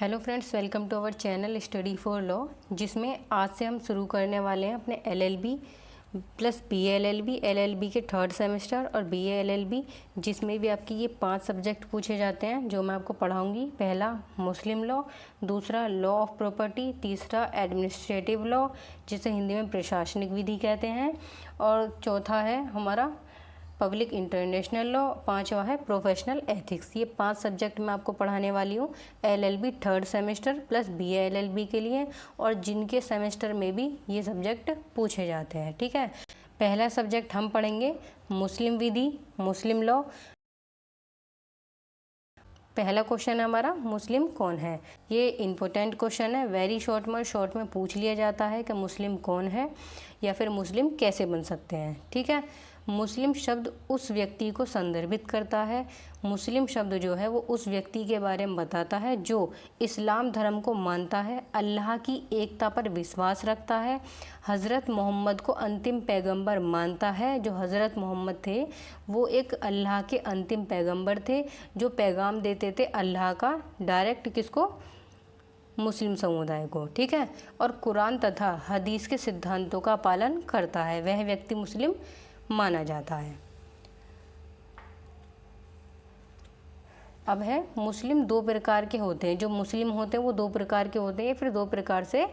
Hello friends, welcome to our channel study for law, जिसमें आज से हम शुरू करने वाले हैं अपने एलएलबी प्लस बीए एलएलबी के थर्ड सेमेस्टर और बीए एलएलबी, जिसमें भी आपकी ये 5 सब्जेक्ट पूछे जाते हैं जो मैं आपको पढ़ाऊंगी। पहला मुस्लिम लॉ, दूसरा लॉ ऑफ प्रॉपर्टी, तीसरा एडमिनिस्ट्रेटिव लॉ जिसे हिंदी में प्रशासनिक विधि कहते हैं, और चौथा है हमारा पब्लिक इंटरनेशनल लॉ, पांचवा है प्रोफेशनल एथिक्स। ये 5 सब्जेक्ट मैं आपको पढ़ाने वाली हूँ LLB third semester plus BA LLB के लिए, और जिनके सेमेस्टर में भी ये सब्जेक्ट पूछे जाते हैं। ठीक है, पहला सब्जेक्ट हम पढ़ेंगे मुस्लिम विधि, मुस्लिम लॉ। पहला क्वेश्चन है हमारा, मुस्लिम कौन है। ये इम्पोर्टेंट क्वेश्चन है, वेरी शॉर्ट में पूछ लिया जाता है कि मुस्लिम कौन है या फिर मुस्लिम कैसे बन सकते हैं। ठीक है, मुस्लिम शब्द उस व्यक्ति को संदर्भित करता है। मुस्लिम शब्द जो है वो उस व्यक्ति के बारे में बताता है जो इस्लाम धर्म को मानता है, अल्लाह की एकता पर विश्वास रखता है, हज़रत मोहम्मद को अंतिम पैगंबर मानता है। जो हज़रत मोहम्मद थे वो एक अल्लाह के अंतिम पैगंबर थे जो पैगाम देते थे अल्लाह का, डायरेक्ट किसको, मुस्लिम समुदाय को। ठीक है, और कुरान तथा हदीस के सिद्धांतों का पालन करता है, वह व्यक्ति मुस्लिम माना जाता है। अब है मुस्लिम 2 प्रकार के होते हैं। जो मुस्लिम होते हैं वो 2 प्रकार के होते हैं, फिर 2 प्रकार से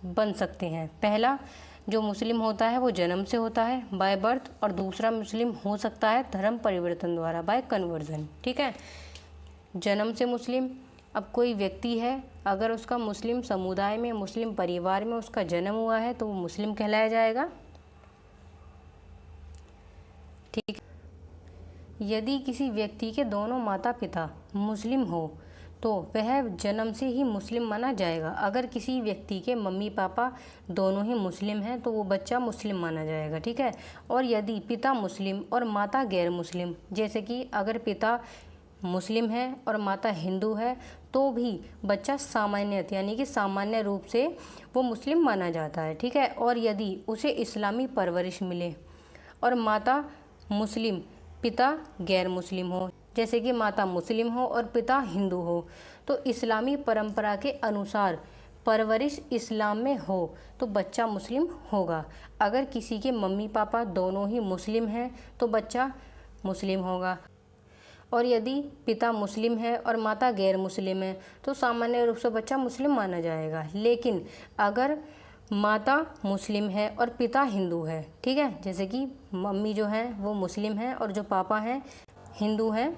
बन सकते हैं। पहला जो मुस्लिम होता है वो जन्म से होता है, बाय बर्थ, और दूसरा मुस्लिम हो सकता है धर्म परिवर्तन द्वारा, बाय कन्वर्जन। ठीक है, जन्म से मुस्लिम, अब कोई व्यक्ति है अगर उसका मुस्लिम समुदाय में, मुस्लिम परिवार में उसका जन्म हुआ है तो वो मुस्लिम कहलाया जाएगा। ठीक, यदि किसी व्यक्ति के दोनों माता पिता मुस्लिम हो तो वह जन्म से ही मुस्लिम माना जाएगा। अगर किसी व्यक्ति के मम्मी पापा दोनों ही मुस्लिम हैं तो वो बच्चा मुस्लिम माना जाएगा। ठीक है, और यदि पिता मुस्लिम और माता गैर मुस्लिम, जैसे कि अगर पिता मुस्लिम है और माता हिंदू है तो भी बच्चा सामान्यत यानी कि सामान्य रूप से वो मुस्लिम माना जाता है। ठीक है, और यदि उसे इस्लामी परवरिश मिले और माता मुस्लिम पिता गैर मुस्लिम हो, जैसे कि माता मुस्लिम हो और पिता हिंदू हो, तो इस्लामी परंपरा के अनुसार परवरिश इस्लाम में हो तो बच्चा मुस्लिम होगा। अगर किसी के मम्मी पापा दोनों ही मुस्लिम हैं तो बच्चा मुस्लिम होगा, और यदि पिता मुस्लिम है और माता गैर मुस्लिम है तो सामान्य रूप से बच्चा मुस्लिम माना जाएगा। लेकिन अगर माता मुस्लिम है और पिता हिंदू है, ठीक है, जैसे कि मम्मी जो है वो मुस्लिम है और जो पापा हैं हिंदू हैं,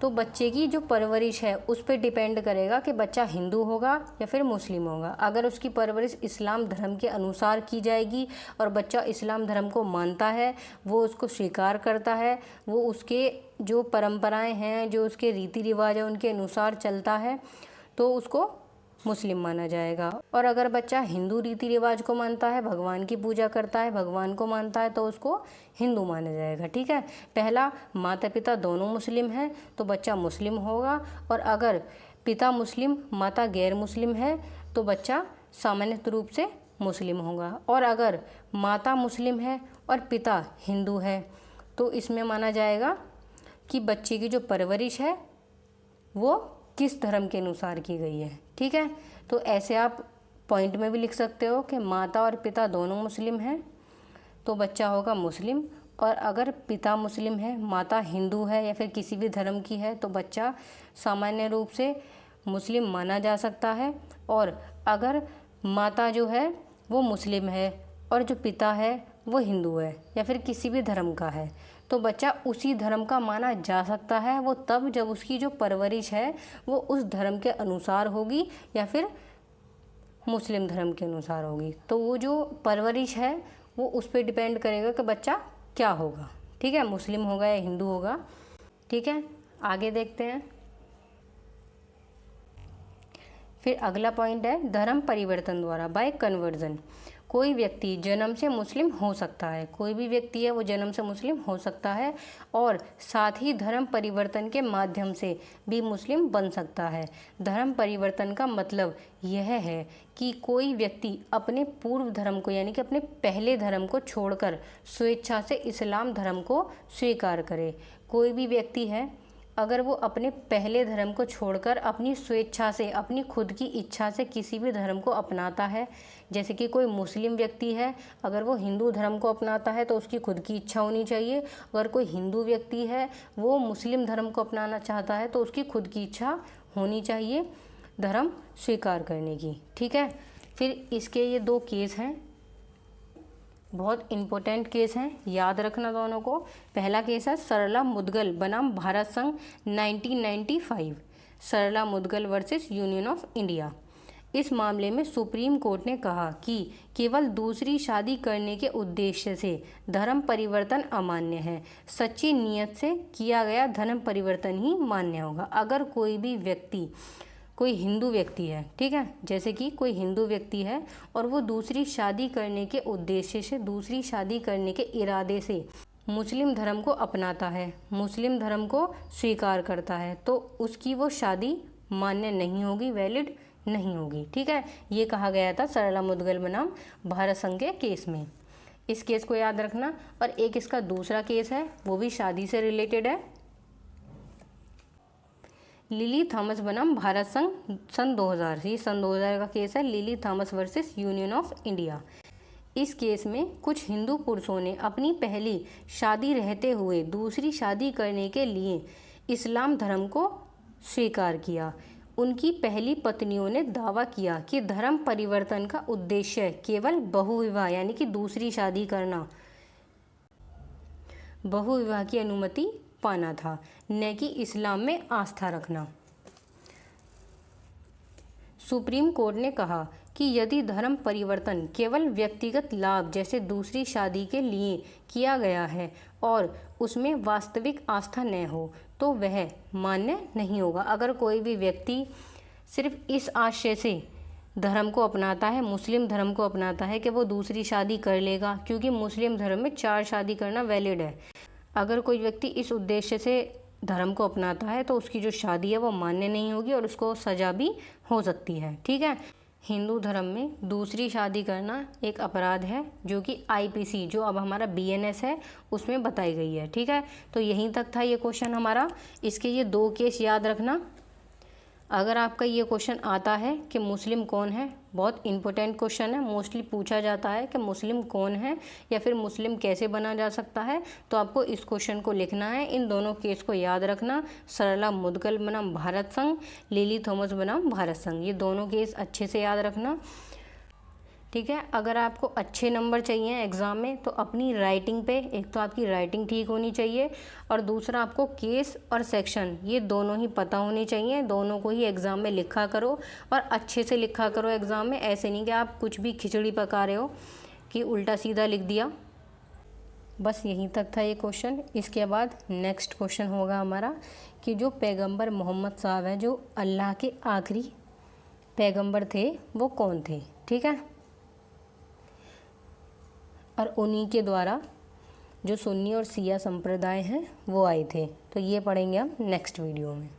तो बच्चे की जो परवरिश है उस पर डिपेंड करेगा कि बच्चा हिंदू होगा या फिर मुस्लिम होगा। अगर उसकी परवरिश इस्लाम धर्म के अनुसार की जाएगी और बच्चा इस्लाम धर्म को मानता है, वो उसको स्वीकार करता है, वो उसके जो परंपराएं हैं, जो उसके रीति रिवाज है उनके अनुसार चलता है, तो उसको मुस्लिम माना जाएगा। और अगर बच्चा हिंदू रीति रिवाज को मानता है, भगवान की पूजा करता है, भगवान को मानता है, तो उसको हिंदू माना जाएगा। ठीक है, पहला माता पिता दोनों मुस्लिम हैं तो बच्चा मुस्लिम होगा, और अगर पिता मुस्लिम माता गैर मुस्लिम है तो बच्चा सामान्य रूप से मुस्लिम होगा। और अगर माता मुस्लिम है और पिता हिंदू है तो इसमें माना जाएगा कि बच्चे की जो परवरिश है वो किस धर्म के अनुसार की गई है। ठीक है, तो ऐसे आप पॉइंट में भी लिख सकते हो कि माता और पिता दोनों मुस्लिम हैं तो बच्चा होगा मुस्लिम, और अगर पिता मुस्लिम है, माता हिंदू है या फिर किसी भी धर्म की है तो बच्चा सामान्य रूप से मुस्लिम माना जा सकता है। और अगर माता जो है वो मुस्लिम है और जो पिता है वो हिंदू है या फिर किसी भी धर्म का है तो बच्चा उसी धर्म का माना जा सकता है, वो तब जब उसकी जो परवरिश है वो उस धर्म के अनुसार होगी या फिर मुस्लिम धर्म के अनुसार होगी। तो वो जो परवरिश है वो उस पर डिपेंड करेगा कि बच्चा क्या होगा। ठीक है, मुस्लिम होगा या हिंदू होगा। ठीक है, आगे देखते हैं। फिर अगला पॉइंट है धर्म परिवर्तन द्वारा, बाय कन्वर्जन। कोई व्यक्ति जन्म से मुस्लिम हो सकता है, कोई भी व्यक्ति है वो जन्म से मुस्लिम हो सकता है, और साथ ही धर्म परिवर्तन के माध्यम से भी मुस्लिम बन सकता है। धर्म परिवर्तन का मतलब यह है कि कोई व्यक्ति अपने पूर्व धर्म को यानी कि अपने पहले धर्म को छोड़कर स्वेच्छा से इस्लाम धर्म को स्वीकार करे। कोई भी व्यक्ति है अगर वो अपने पहले धर्म को छोड़कर अपनी स्वेच्छा से, अपनी खुद की इच्छा से किसी भी धर्म को अपनाता है, जैसे कि कोई मुस्लिम व्यक्ति है, अगर वो हिंदू धर्म को अपनाता है तो उसकी खुद की इच्छा होनी चाहिए। अगर कोई हिंदू व्यक्ति है वो मुस्लिम धर्म को अपनाना चाहता है तो उसकी खुद की इच्छा होनी चाहिए धर्म स्वीकार करने की। ठीक है, फिर इसके ये 2 केस हैं, बहुत इम्पोर्टेंट केस हैं, याद रखना दोनों को। पहला केस है सरला मुदगल बनाम भारत संघ 1995, Sarla Mudgal versus union of India. इस मामले में सुप्रीम कोर्ट ने कहा कि केवल दूसरी शादी करने के उद्देश्य से धर्म परिवर्तन अमान्य है, सच्ची नीयत से किया गया धर्म परिवर्तन ही मान्य होगा। अगर कोई भी व्यक्ति, कोई हिंदू व्यक्ति है, ठीक है, जैसे कि कोई हिंदू व्यक्ति है और वो दूसरी शादी करने के उद्देश्य से, दूसरी शादी करने के इरादे से मुस्लिम धर्म को अपनाता है, मुस्लिम धर्म को स्वीकार करता है, तो उसकी वो शादी मान्य नहीं होगी, वैलिड नहीं होगी। ठीक है, ये कहा गया था सरला मुदगल बनाम भारत संघ के केस में। इस केस को याद रखना। और एक इसका दूसरा केस है, वो भी शादी से रिलेटेड है, लिली थॉमस बनाम भारत संघ सन 2000। ये सन 2000 का केस है, lily Thomas versus union of India. इस केस में कुछ हिंदू पुरुषों ने अपनी पहली शादी रहते हुए दूसरी शादी करने के लिए इस्लाम धर्म को स्वीकार किया। उनकी पहली पत्नियों ने दावा किया कि धर्म परिवर्तन का उद्देश्य केवल बहुविवाह यानी कि दूसरी शादी करना, बहुविवाह की अनुमति पाना था, न कि इस्लाम में आस्था रखना। सुप्रीम कोर्ट ने कहा कि यदि धर्म परिवर्तन केवल व्यक्तिगत लाभ जैसे दूसरी शादी के लिए किया गया है और उसमें वास्तविक आस्था न हो तो वह मान्य नहीं होगा। अगर कोई भी व्यक्ति सिर्फ इस आशय से धर्म को अपनाता है, मुस्लिम धर्म को अपनाता है कि वो दूसरी शादी कर लेगा, क्योंकि मुस्लिम धर्म में 4 शादी करना वैलिड है। अगर कोई व्यक्ति इस उद्देश्य से धर्म को अपनाता है तो उसकी जो शादी है वो मान्य नहीं होगी और उसको सज़ा भी हो सकती है। ठीक है, हिंदू धर्म में दूसरी शादी करना एक अपराध है जो कि IPC, जो अब हमारा BNS है, उसमें बताई गई है। ठीक है, तो यहीं तक था ये क्वेश्चन हमारा। इसके ये 2 केस याद रखना। अगर आपका ये क्वेश्चन आता है कि मुस्लिम कौन है, बहुत इंपॉर्टेंट क्वेश्चन है, मोस्टली पूछा जाता है कि मुस्लिम कौन है या फिर मुस्लिम कैसे बना जा सकता है, तो आपको इस क्वेश्चन को लिखना है। इन दोनों केस को याद रखना, सरला मुदगल बनाम भारत संघ, लिली थॉमस बनाम भारत संघ, ये दोनों केस अच्छे से याद रखना। ठीक है, अगर आपको अच्छे नंबर चाहिए एग्ज़ाम में तो अपनी राइटिंग पे, एक तो आपकी राइटिंग ठीक होनी चाहिए और दूसरा आपको केस और सेक्शन ये दोनों ही पता होने चाहिए। दोनों को ही एग्ज़ाम में लिखा करो और अच्छे से लिखा करो एग्ज़ाम में। ऐसे नहीं कि आप कुछ भी खिचड़ी पका रहे हो कि उल्टा सीधा लिख दिया। बस यहीं तक था ये क्वेश्चन। इसके बाद नेक्स्ट क्वेश्चन होगा हमारा कि जो पैगंबर मोहम्मद साहब हैं, जो अल्लाह के आखिरी पैगंबर थे, वो कौन थे। ठीक है, और उन्हीं के द्वारा जो सुन्नी और शिया संप्रदाय हैं वो आए थे। तो ये पढ़ेंगे हम नेक्स्ट वीडियो में।